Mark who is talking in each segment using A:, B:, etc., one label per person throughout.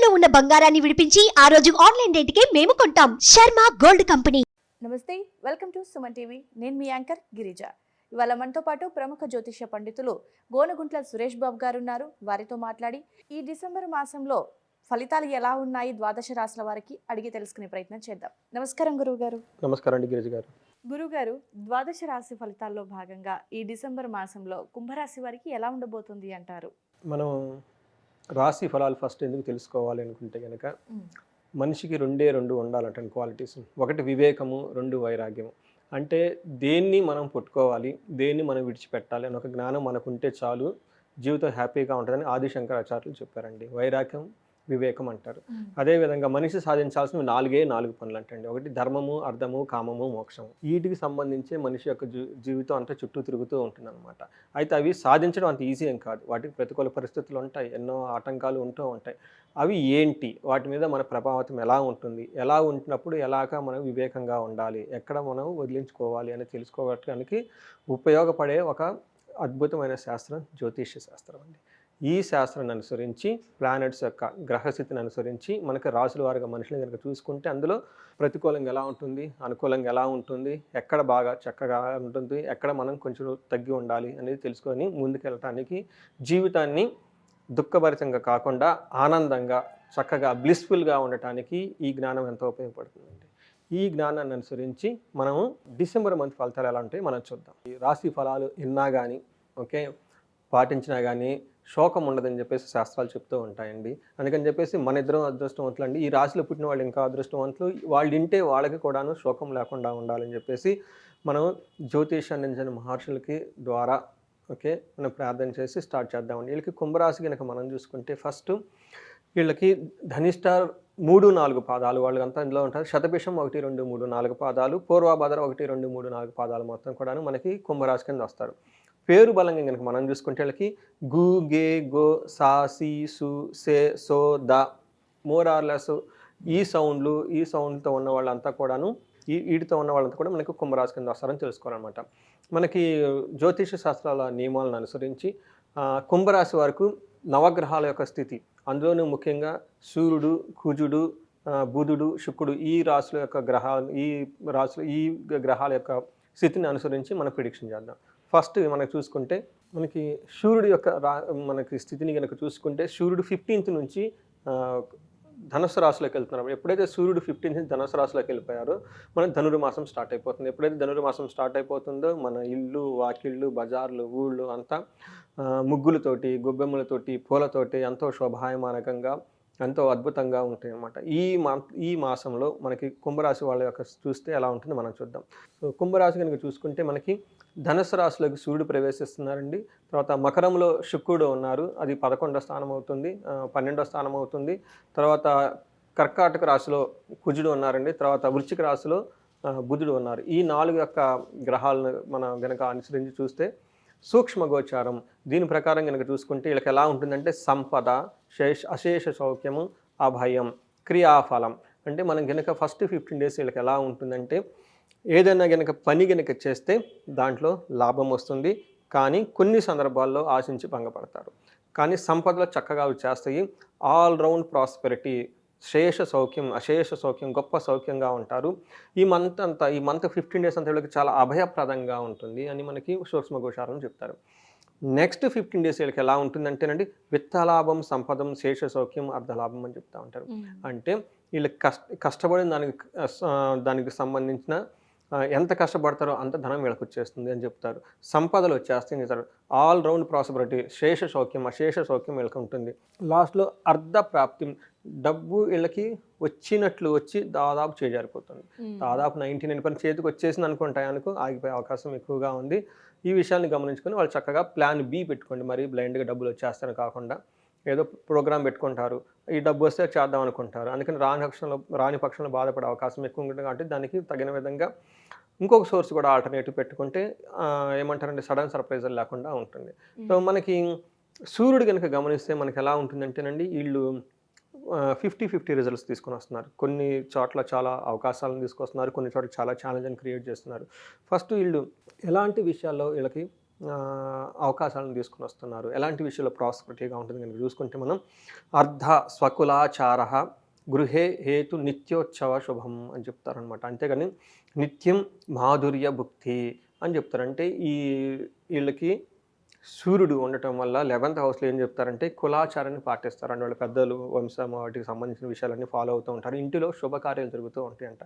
A: తాకట్టులో ఉన్న బంగారాన్ని విడిపించి ఆ రోజు ఆన్లైన్ రేటుకే మేము కొంటాం. Sharma gold company.
B: నమస్తే, వెల్కమ్ టు సుమన్ టీవీ. నేను మీ యాంకర్ గిరిజ. ఇవాళ మనతో పాటు ప్రముఖ జ్యోతిష్య పండితులు గోనగుంట్ల సురేష్ బాబు గారు ఉన్నారు. వారితో మాట్లాడి ఈ డిసెంబర్ మాసంలో ఫలితాలు ఎలా ఉన్నాయి ద్వాదశ రాశుల వారికి అడిగి తెలుసుకునే ప్రయత్నం చేద్దాం. నమస్కారం గురువు గారు.
C: నమస్కారం అండి గిరిజ గారు.
B: గురుగారు, ద్వాదశ రాశి ఫలితాల్లో భాగంగా ఈ డిసెంబర్ మాసంలో కుంభరాశి వారికి ఎలా ఉండబోతుంది అంటారు?
C: మనం రాశి ఫలాలు ఫస్ట్ ఎందుకు తెలుసుకోవాలి అనుకుంటే కనుక మనిషికి రెండు ఉండాలంటే క్వాలిటీస్. ఒకటి వివేకము, రెండు వైరాగ్యము. అంటే దేన్ని మనం పుట్టుకోవాలి, దేన్ని మనం విడిచిపెట్టాలి అని ఒక జ్ఞానం మనకుంటే చాలు, జీవితం హ్యాపీగా ఉంటుందని ఆది శంకరాచార్యులు చెప్పారండి. వైరాగ్యం, వివేకం అంటారు. అదేవిధంగా మనిషి సాధించాల్సిన నాలుగు పనులు అంటండి. ఒకటి ధర్మము, అర్థము, కామము, మోక్షము. వీటికి సంబంధించి మనిషి యొక్క జీవితం అంతా చుట్టూ తిరుగుతూ ఉంటుంది అనమాట. అయితే అవి సాధించడం అంత ఈజీ ఏం కాదు. వాటికి ప్రతికూల పరిస్థితులు ఉంటాయి, ఎన్నో ఆటంకాలు ఉంటూ ఉంటాయి. అవి ఏంటి, వాటి మీద మన ప్రభావం ఎలా ఉంటుంది, ఎలా ఉంటున్నప్పుడు ఎలాగా మనం వివేకంగా ఉండాలి, ఎక్కడ మనం వదిలించుకోవాలి అని తెలుసుకోవడానికి ఉపయోగపడే ఒక అద్భుతమైన శాస్త్రం జ్యోతిష్య శాస్త్రం అండి. ఈ శాస్త్రాన్ని అనుసరించి, ప్లానెట్స్ యొక్క గ్రహస్థితిని అనుసరించి మనకు రాసుల వారిగా మనుషులు కనుక చూసుకుంటే అందులో ప్రతికూలంగా ఎలా ఉంటుంది, అనుకూలంగా ఎలా ఉంటుంది, ఎక్కడ బాగా చక్కగా ఉంటుంది, ఎక్కడ మనం కొంచెం తగ్గి ఉండాలి అనేది తెలుసుకొని ముందుకెళ్ళటానికి, జీవితాన్ని దుఃఖభరితంగా కాకుండా ఆనందంగా చక్కగా బ్లిస్ఫుల్గా ఉండటానికి ఈ జ్ఞానం ఎంతో ఉపయోగపడుతుందండి. ఈ జ్ఞానాన్ని అనుసరించి మనము డిసెంబర్ మంత్ ఫలితాలు ఎలా ఉంటాయి మనం చూద్దాం. ఈ రాశి ఫలాలు విన్నా కానీ పాటించినా కానీ శోకం ఉండదని చెప్పేసి శాస్త్రాలు చెప్తూ ఉంటాయండి. అందుకని చెప్పేసి మన ఇద్దరం అదృష్టవంతులు అండి. ఈ రాశిలో పుట్టిన వాళ్ళు ఇంకా అదృష్టవంతులు. వాళ్ళు వింటే వాళ్ళకి కూడాను శోకం లేకుండా ఉండాలని చెప్పేసి మనం జ్యోతిషాన్ని మహర్షులకి ద్వారా మనం ప్రార్థన చేసి స్టార్ట్ చేద్దామండి. వీళ్ళకి కుంభరాశి కనుక మనం చూసుకుంటే ఫస్ట్ వీళ్ళకి ధనిష్ట 3-4 పాదాలు వాళ్ళంతా ఇందులో ఉంటారు. శతభిషం 1, 2, 3, 4 పాదాలు, పూర్వభద్ర 1, 2, 3, 4 పాదాలు మొత్తం కూడాను మనకి కుంభరాశి కింద వస్తారు. పేరు బలంగా కనుక మనం చూసుకుంటే వీళ్ళకి గు, గే, గో, సా, సి, సు, సే, సో, ద, మోరార్లెస్ ఈ సౌండ్తో ఉన్న వాళ్ళంతా కూడాను, వీటితో ఉన్న వాళ్ళంతా కూడా మనకి కుంభరాశి కింద వస్తారని తెలుసుకోవాలన్నమాట. మనకి జ్యోతిష శాస్త్రాల నియమాలను అనుసరించి కుంభరాశి వరకు నవగ్రహాల యొక్క స్థితి, అందులోనూ ముఖ్యంగా సూర్యుడు, కుజుడు, బుధుడు, శుక్రుడు ఈ రాశుల యొక్క గ్రహాల యొక్క స్థితిని అనుసరించి మనం ప్రిడిక్షన్ చేద్దాం. ఫస్ట్ మనకు చూసుకుంటే మనకి సూర్యుడు యొక్క మనకి స్థితిని కనుక చూసుకుంటే సూర్యుడు 15th నుంచి ధనుసు రాశిలోకి వెళ్తున్నారు. ఎప్పుడైతే సూర్యుడు 15th నుంచి ధనుసు రాశిలోకి వెళ్ళిపోయారో మనకి ధనుర్మాసం స్టార్ట్ అయిపోతుంది. ఎప్పుడైతే ధనుర్మాసం స్టార్ట్ అయిపోతుందో మన ఇల్లు, వాకిళ్ళు, బజార్లు, ఊళ్ళు అంతా ముగ్గులతోటి, గొబ్బెమ్మలతోటి, పూలతోటి ఎంతో శోభాయమానకంగా ఎంతో అద్భుతంగా ఉంటాయి అన్నమాట. ఈ మాసంలో మనకి కుంభరాశి వాళ్ళ యొక్క చూస్తే ఎలా ఉంటుందో మనం చూద్దాం. కుంభరాశి కనుక చూసుకుంటే మనకి ధనుసు రాశిలోకి సూర్యుడు ప్రవేశిస్తున్నారండి. తర్వాత మకరంలో శుక్రుడు ఉన్నారు, అది 11వ స్థానం అవుతుంది, 12వ స్థానం అవుతుంది. తర్వాత కర్కాటక రాశిలో కుజుడు ఉన్నారండి. తర్వాత వృశ్చిక రాశిలో బుధుడు ఉన్నారు. ఈ 4 యొక్క గ్రహాలను మనం గనక అనుసరించి చూస్తే సూక్ష్మ గోచారం దీని ప్రకారం కనుక చూసుకుంటే వీళ్ళకి ఎలా ఉంటుందంటే సంపద, అశేష సౌఖ్యము, అభయం, క్రియాఫలం. అంటే మనం కనుక ఫస్ట్ 15 days వీళ్ళకి ఎలా ఉంటుందంటే ఏదైనా కనుక పని కనుక చేస్తే దాంట్లో లాభం వస్తుంది, కానీ కొన్ని సందర్భాల్లో ఆశించి భంగపడతారు. కానీ సంపదలో చక్కగా చేస్తాయి. ఆల్రౌండ్ ప్రాస్పెరిటీ, శేష సౌఖ్యం, అశేష సౌఖ్యం, గొప్ప సౌఖ్యంగా ఉంటారు. ఈ మంత్ 15 days అంతా వీళ్ళకి చాలా అభయప్రదంగా ఉంటుంది అని మనకి సూక్ష్మగోచారం చెప్తారు. నెక్స్ట్ 15 days వీళ్ళకి ఎలా ఉంటుందంటేనండి విత్తలాభం, సంపదం, శేష సౌఖ్యం, అర్ధలాభం అని చెప్తా ఉంటారు. అంటే వీళ్ళకి కష్టపడిన దానికి సంబంధించిన ఎంత కష్టపడతారో అంత ధనం వీళ్ళకి వచ్చేస్తుంది అని చెప్తారు. సంపదలు వచ్చేస్తాయని చెప్తారు. ఆల్ రౌండ్ ప్రాస్పరిటీ, శేష సౌఖ్యం, అశేష సౌఖ్యం వీళ్ళకి ఉంటుంది. లాస్ట్లో అర్ధ ప్రాప్తి, డబ్బు వీళ్ళకి వచ్చినట్లు వచ్చి దాదాపు చేజారిపోతుంది. దాదాపు 99% చేతికి వచ్చేసింది అనుకుంటాయనుకో ఆగిపోయే అవకాశం ఎక్కువగా ఉంది. ఈ విషయాన్ని గమనించుకొని వాళ్ళు చక్కగా ప్లాన్ బి పెట్టుకోండి. మరి బ్లైండ్గా డబ్బులు వచ్చేస్తాను కాకుండా ఏదో ప్రోగ్రామ్ పెట్టుకుంటారు, ఈ డబ్బు వస్తే చేద్దాం అనుకుంటారు. అందుకని రాని పక్షంలో బాధపడే అవకాశం ఎక్కువ ఉంటుంది. కాబట్టి దానికి తగిన విధంగా ఇంకొక సోర్స్ కూడా ఆల్టర్నేటివ్ పెట్టుకుంటే ఏమంటారంటే సడన్ సర్ప్రైజర్ లేకుండా ఉంటుంది. సో మనకి సూర్యుడు కనుక గమనిస్తే మనకి ఎలా ఉంటుందంటేనండి వీళ్ళు 50-50 రిజల్ట్స్ తీసుకొని వస్తున్నారు. కొన్ని చోట్ల చాలా అవకాశాలను తీసుకొస్తున్నారు, కొన్ని చోట్ల చాలా ఛాలెంజ్ని క్రియేట్ చేస్తున్నారు. ఫస్ట్ వీళ్ళు ఎలాంటి విషయాల్లో వీళ్ళకి అవకాశాలను తీసుకుని వస్తున్నారు. ఎలాంటి విషయంలో ప్రాస్పరిటీగా ఉంటుంది కనుక చూసుకుంటే మనం అర్ధ స్వకులాచార గృహే హేతు నిత్యోత్సవ శుభం అని చెప్తారనమాట. అంతేగాని నిత్యం మాధుర్య భుక్తి అని చెప్తారు. అంటే వీళ్ళకి సూర్యుడు ఉండటం వల్ల 11th హౌస్లో ఏం చెప్తారంటే కులాచారాన్ని పాటిస్తారు అంటే వాళ్ళ పెద్దలు వంశం వాటికి సంబంధించిన విషయాలన్నీ ఫాలో అవుతూ ఉంటారు. ఇంటిలో శుభకార్యాలు జరుగుతూ ఉంటాయంట,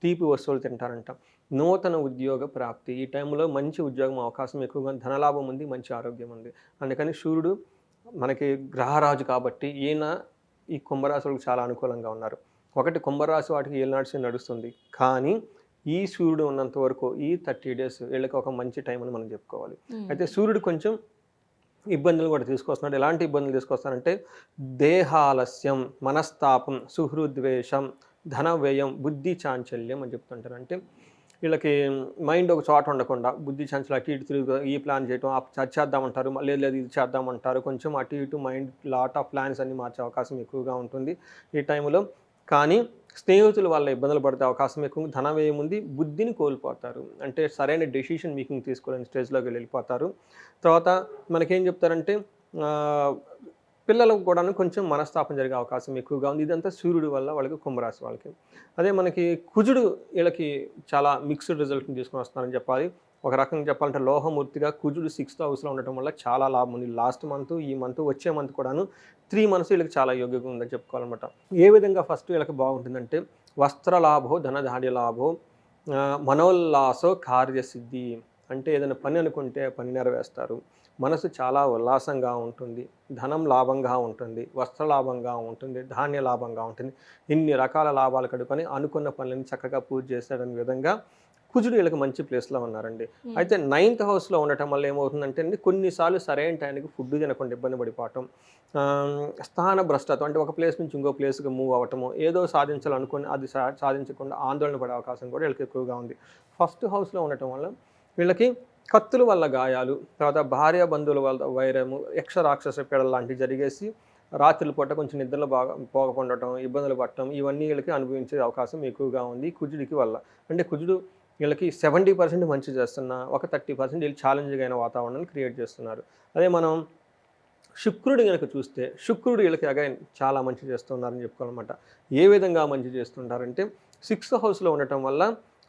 C: తీపి వస్తువులు తింటారంట. నూతన ఉద్యోగ ప్రాప్తి, ఈ టైంలో మంచి ఉద్యోగం అవకాశం ఎక్కువగా, ధనలాభం ఉంది, మంచి ఆరోగ్యం ఉంది. అందుకని సూర్యుడు మనకి గ్రహరాజు కాబట్టి ఈయన ఈ కుంభరాశులకు చాలా అనుకూలంగా ఉన్నారు. ఒకటి కుంభరాశి వాటికి ఏలినాటి నడుస్తుంది, కానీ ఈ సూర్యుడు ఉన్నంత వరకు ఈ 30 days వీళ్ళకి ఒక మంచి టైం అని మనం చెప్పుకోవాలి. అయితే సూర్యుడు కొంచెం ఇబ్బందులు కూడా తీసుకొస్తున్నాడు. ఎలాంటి ఇబ్బందులు తీసుకొస్తారంటే దేహాలస్యం, మనస్తాపం, సుహృద్వేషం, ధన వ్యయం, బుద్ధి చాంచల్యం అని చెప్తుంటారు. అంటే వీళ్ళకి మైండ్ ఒక చోట ఉండకుండా బుద్ధి చాంచల్యం, అటు ఇటు తిరుగు, ఈ ప్లాన్ చేయటం, అది చేద్దామంటారు, లేదు ఇది చేద్దామంటారు, కొంచెం అటు ఇటు మైండ్ లాట్ ఆఫ్ ప్లాన్స్ అన్ని మార్చే అవకాశం ఎక్కువగా ఉంటుంది ఈ టైంలో. కానీ స్నేహితుల వల్ల ఇబ్బందులు పడితే అవకాశం ఎక్కువ, ధన వ్యయం ఉంది, బుద్ధిని కోల్పోతారు. అంటే సరైన డెసిషన్ మేకింగ్ తీసుకోలేని స్టేజ్లోకి వెళ్ళిపోతారు. తర్వాత మనకేం చెప్తారంటే పిల్లలకు కూడా కొంచెం మనస్తాపం జరిగే అవకాశం ఎక్కువగా ఉంది. ఇదంతా సూర్యుడు వల్ల వాళ్ళకి, కుంభరాశి వాళ్ళకి. అదే మనకి కుజుడు వీళ్ళకి చాలా మిక్స్డ్ రిజల్ట్ని తీసుకొని వస్తున్నారని చెప్పాలి. ఒక రకంగా చెప్పాలంటే లోహమూర్తిగా కుజుడు 6th హౌస్లో ఉండటం వల్ల చాలా లాభం ఉంది. లాస్ట్ మంత్, ఈ మంత్, వచ్చే మంత్ కూడాను 3 months వీళ్ళకి చాలా యోగ్యంగా ఉందని చెప్పుకోవాలన్నమాట. ఏ విధంగా ఫస్ట్ వీళ్ళకి బాగుంటుందంటే వస్త్రలాభో, ధనధాన్య లాభో, మనోల్లాసో, కార్యసిద్ధి. అంటే ఏదైనా పని అనుకుంటే పని నెరవేరుస్తారు, మనసు చాలా ఉల్లాసంగా ఉంటుంది, ధనం లాభంగా ఉంటుంది, వస్త్ర లాభంగా ఉంటుంది, ధాన్య లాభంగా ఉంటుంది. ఇన్ని రకాల లాభాలు కడుకొని అనుకున్న పనులను చక్కగా పూర్తి చేస్తాడనే విధంగా కుజుడు వీళ్ళకి మంచి ప్లేస్లో ఉన్నారండి. అయితే 9th హౌస్లో ఉండటం వల్ల ఏమవుతుందంటే అండి, కొన్నిసార్లు సరైన టైంకి ఫుడ్ తినకుండా ఇబ్బంది పడిపోవటం, స్థాన భ్రష్టత్వం, అంటే ఒక ప్లేస్ నుంచి ఇంకో ప్లేస్కి మూవ్ అవ్వటము, ఏదో సాధించాలనుకుని అది సాధించకుండా ఆందోళన పడే అవకాశం కూడా వీళ్ళకి ఎక్కువగా ఉంది. 1st హౌస్లో ఉండటం వల్ల వీళ్ళకి కత్తుల వల్ల గాయాలు, తర్వాత భార్య బంధువుల వల్ల వైరము, యక్ష రాక్షస పీడలు లాంటివి జరిగేసి రాత్రుల పూట కొంచెం నిద్రలో బాగా పోగపడటం, ఇబ్బందులు పడటం, ఇవన్నీ వీళ్ళకి అనుభవించే అవకాశం ఎక్కువగా ఉంది కుజుడికి వల్ల. అంటే కుజుడు వీళ్ళకి 70% మంచి చేస్తున్నా, ఒక 30% వీళ్ళు ఛాలెంజింగ్ అయిన వాతావరణాన్ని క్రియేట్ చేస్తున్నారు. అదే మనం శుక్రుడు కనుక చూస్తే, శుక్రుడు వీళ్ళకి అగైన్ చాలా మంచి చేస్తున్నారని చెప్పుకోవాలన్నమాట. ఏ విధంగా మంచి చేస్తుంటారంటే 6th హౌస్లో ఉండటం వల్ల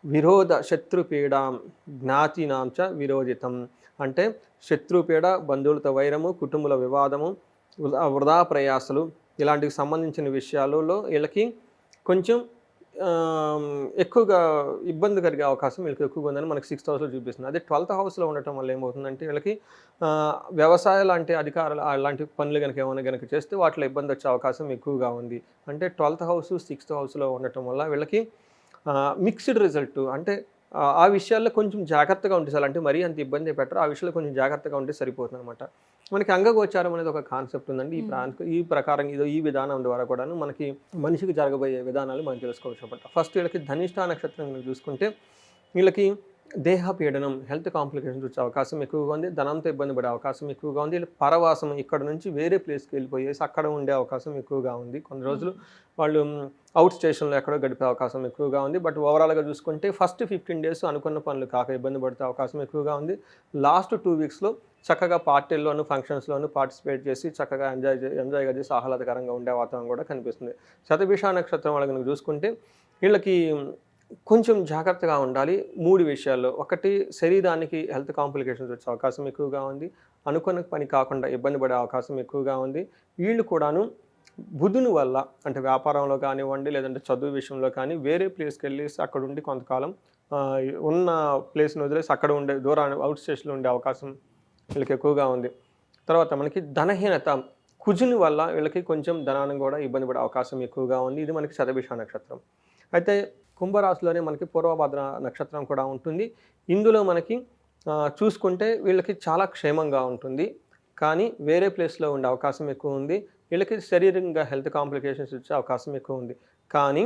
C: విరోధ శత్రుపీడాం జ్ఞాతినాంచ విరోధితం. అంటే శత్రుపీడ, బంధువులతో వైరము, కుటుంబల వివాదము, వృధా ప్రయాసలు, ఇలాంటికి సంబంధించిన విషయాలలో వీళ్ళకి కొంచెం ఎక్కువగా ఇబ్బంది కలిగే అవకాశం వీళ్ళకి ఎక్కువగా ఉందని మనకి 6th హౌస్లో చూపిస్తుంది. అదే 12th హౌస్లో ఉండటం వల్ల ఏమవుతుందంటే వీళ్ళకి వ్యవసాయ లాంటి అధికారులు అలాంటి పనులు కనుక ఏమైనా కనుక చేస్తే వాటిలో ఇబ్బంది వచ్చే అవకాశం ఎక్కువగా ఉంది. అంటే 12th హౌస్ 6th హౌస్లో ఉండటం వల్ల వీళ్ళకి మిక్స్డ్ రిజల్ట్. అంటే ఆ విషయాల్లో కొంచెం జాగ్రత్తగా ఉంటే చాలు, అంటే మరీ అంత ఇబ్బంది పెట్టరు, ఆ విషయాల్లో కొంచెం జాగ్రత్తగా ఉంటే సరిపోతుంది అనమాట. మనకి అంగగోచారం అనేది ఒక కాన్సెప్ట్ ఉందండి. ఈ ప్రకారం ఈ విధానం ద్వారా కూడా మనకి మనిషికి జరగబోయే విధానాలు మనం తెలుసుకోవచ్చు అనమాట. ఫస్ట్ వీళ్ళకి ధనిష్ఠ నక్షత్రం చూసుకుంటే వీళ్ళకి దేహపీడనం, హెల్త్ కాంప్లికేషన్స్ వచ్చే అవకాశం ఎక్కువగా ఉంది, ధనంతో ఇబ్బంది పడే అవకాశం ఎక్కువగా ఉంది. వీళ్ళు పరవాసం, ఇక్కడ నుంచి వేరే ప్లేస్కి వెళ్ళిపోయేసి అక్కడ ఉండే అవకాశం ఎక్కువగా ఉంది. కొన్ని రోజులు వాళ్ళు అవుట్ స్టేషన్లో ఎక్కడో గడిపే అవకాశం ఎక్కువగా ఉంది. బట్ ఓవరాల్గా చూసుకుంటే ఫస్ట్ 15 days అనుకున్న పనులు కాక ఇబ్బంది పడితే అవకాశం ఎక్కువగా ఉంది. లాస్ట్ 2 weeksలో చక్కగా పార్టీల్లోనూ, ఫంక్షన్స్లోనూ పార్టిసిపేట్ చేసి చక్కగా ఎంజాయ్గా చేసి ఆహ్లాదకరంగా ఉండే వాతావరణం కూడా కనిపిస్తుంది. శతభిష నక్షత్రం వాళ్ళకి కనుక చూసుకుంటే వీళ్ళకి కొంచెం జాగ్రత్తగా ఉండాలి 3 విషయాల్లో. ఒకటి, శరీరానికి హెల్త్ కాంప్లికేషన్స్ వచ్చే అవకాశం ఎక్కువగా ఉంది, అనుకున్న పని కాకుండా ఇబ్బంది పడే అవకాశం ఎక్కువగా ఉంది. వీళ్ళు కూడాను బుధుని వల్ల, అంటే వ్యాపారంలో కానివ్వండి, లేదంటే చదువు విషయంలో కానీ వేరే ప్లేస్కి వెళ్ళేసి అక్కడ ఉండి కొంతకాలం ఉన్న ప్లేస్ని వదిలేసి అక్కడ ఉండే దూరాన్ని అవుట్ స్టేషన్లో ఉండే అవకాశం వీళ్ళకి ఎక్కువగా ఉంది. తర్వాత మనకి ధనహీనత, కుజుని వల్ల వీళ్ళకి కొంచెం ధనాన్ని కూడా ఇబ్బంది పడే అవకాశం ఎక్కువగా ఉంది. ఇది మనకి శతభిష నక్షత్రం. అయితే కుంభరాశిలోనే మనకి పూర్వభద్ర నక్షత్రం కూడా ఉంటుంది. ఇందులో మనకి చూసుకుంటే వీళ్ళకి చాలా క్షేమంగా ఉంటుంది, కానీ వేరే ప్లేస్లో ఉండే అవకాశం ఎక్కువ ఉంది. వీళ్ళకి శారీరకంగా హెల్త్ కాంప్లికేషన్స్ వచ్చే అవకాశం ఎక్కువ ఉంది. కానీ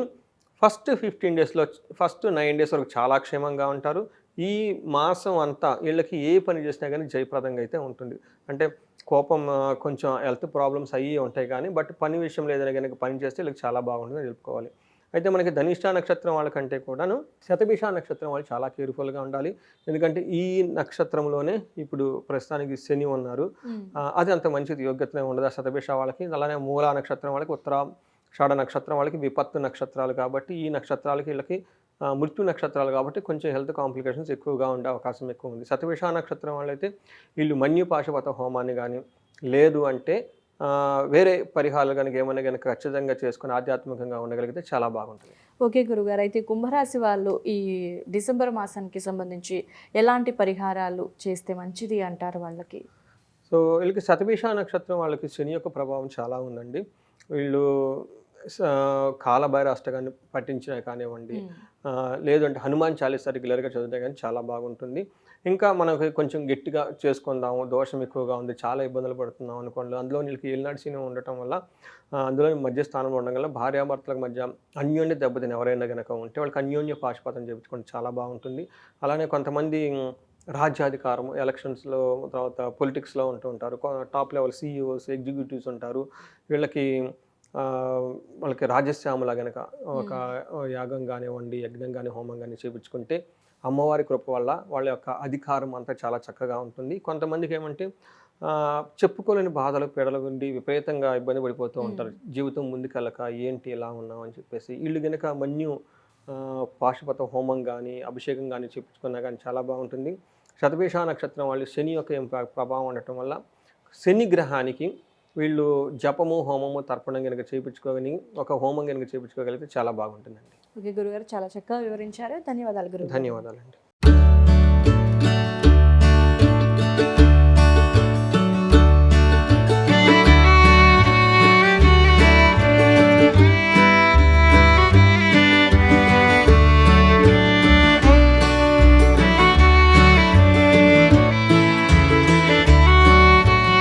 C: ఫస్ట్ 15 daysలో, ఫస్ట్ 9 days వరకు చాలా క్షేమంగా ఉంటారు. ఈ మాసం అంతా వీళ్ళకి ఏ పని చేసినా కానీ జయప్రదంగా అయితే ఉంటుంది. అంటే కోపం, కొంచెం హెల్త్ ప్రాబ్లమ్స్ అయ్యి ఉంటాయి కానీ, బట్ పని విషయంలో ఏదైనా కనుక పని చేస్తే వీళ్ళకి చాలా బాగుంటుందని తెలుపుకోవాలి. అయితే మనకి ధనిష్ట నక్షత్రం వాళ్ళకంటే కూడాను శతభిష నక్షత్రం వాళ్ళు చాలా కేర్ఫుల్గా ఉండాలి. ఎందుకంటే ఈ నక్షత్రంలోనే ఇప్పుడు ప్రస్తుతానికి శని ఉన్నారు. అది అంత మంచిది యోగ్యత ఉండదు ఆ శతభిష వాళ్ళకి. అలానే మూలా నక్షత్రం వాళ్ళకి, ఉత్తరాషాఢ నక్షత్రం వాళ్ళకి విపత్తు నక్షత్రాలు కాబట్టి ఈ నక్షత్రాలకి వీళ్ళకి మృత్యు నక్షత్రాలు కాబట్టి కొంచెం హెల్త్ కాంప్లికేషన్స్ ఎక్కువగా ఉండే అవకాశం ఎక్కువ ఉంది. శతభిష నక్షత్రం వాళ్ళైతే వీళ్ళు మన్యు పాశుపత హోమాన్ని కానీ లేదు అంటే వేరే పరిహారాలు కనుక ఏమైనా కనుక ఖచ్చితంగా చేసుకుని ఆధ్యాత్మికంగా ఉండగలిగితే చాలా బాగుంటుంది.
B: ఓకే గురుగారు, అయితే కుంభరాశి వాళ్ళు ఈ డిసెంబర్ మాసానికి సంబంధించి ఎలాంటి పరిహారాలు చేస్తే మంచిది అంటారు వాళ్ళకి?
C: సో వీళ్ళకి శతభిష నక్షత్రం వాళ్ళకి శని యొక్క ప్రభావం చాలా ఉందండి. వీళ్ళు కాలభైరవ అష్టకాన్ని పఠించినా కానివ్వండి, లేదంటే హనుమాన్ చాలీసా రెగ్యులర్గా చదివితే కానీ చాలా బాగుంటుంది. ఇంకా మనకి కొంచెం గట్టిగా చేసుకుందాము, దోషం ఎక్కువగా ఉంది, చాలా ఇబ్బందులు పడుతున్నాం అనుకోండి, అందులో వీళ్ళకి ఏలినాటి శని ఉండటం వల్ల అందులో మధ్య స్థానంలో ఉండడం వల్ల భార్యాభర్తల మధ్య అన్యోన్య దెబ్బతిని ఎవరైనా కనుక ఉంటే వాళ్ళకి అన్యోన్య పాశుపతం చేయించుకోండి, చాలా బాగుంటుంది. అలానే కొంతమంది రాజ్యాధికారం ఎలక్షన్స్లో తర్వాత పొలిటిక్స్లో ఉంటూ ఉంటారు, టాప్ లెవెల్ CEOs ఎగ్జిక్యూటివ్స్ ఉంటారు. వీళ్ళకి వాళ్ళకి రాజశ్యామలా కనుక ఒక యాగం కానివ్వండి, యజ్ఞం కానీ, హోమం కానీ చేయించుకుంటే అమ్మవారి కృప వల్ల వాళ్ళ యొక్క అధికారం అంతా చాలా చక్కగా ఉంటుంది. కొంతమందికి ఏమంటే చెప్పుకోలేని బాధలు పీడల గుండి విపరీతంగా ఇబ్బంది పడిపోతూ ఉంటారు, జీవితం ముందుకెళ్ళక ఏంటి ఇలా ఉన్నాం అని చెప్పేసి. వీళ్ళు కనుక మన్యు పాశుపత హోమం కానీ అభిషేకం కానీ చేయించుకున్నా కానీ చాలా బాగుంటుంది. శతభిష నక్షత్రం వాళ్ళు శని యొక్క ప్రభావం ఉండటం వల్ల శని గ్రహానికి వీళ్ళు జపము, హోమము, తర్పణం కనుక చేయించుకోగలిగి ఒక హోమం కనుక చేయించుకోగలిగితే చాలా బాగుంటుందండి.
B: ఓకే గురుగారు, చాలా చక్కగా వివరించారు. ధన్యవాదాలు గురుగారు.
C: ధన్యవాదాలండి.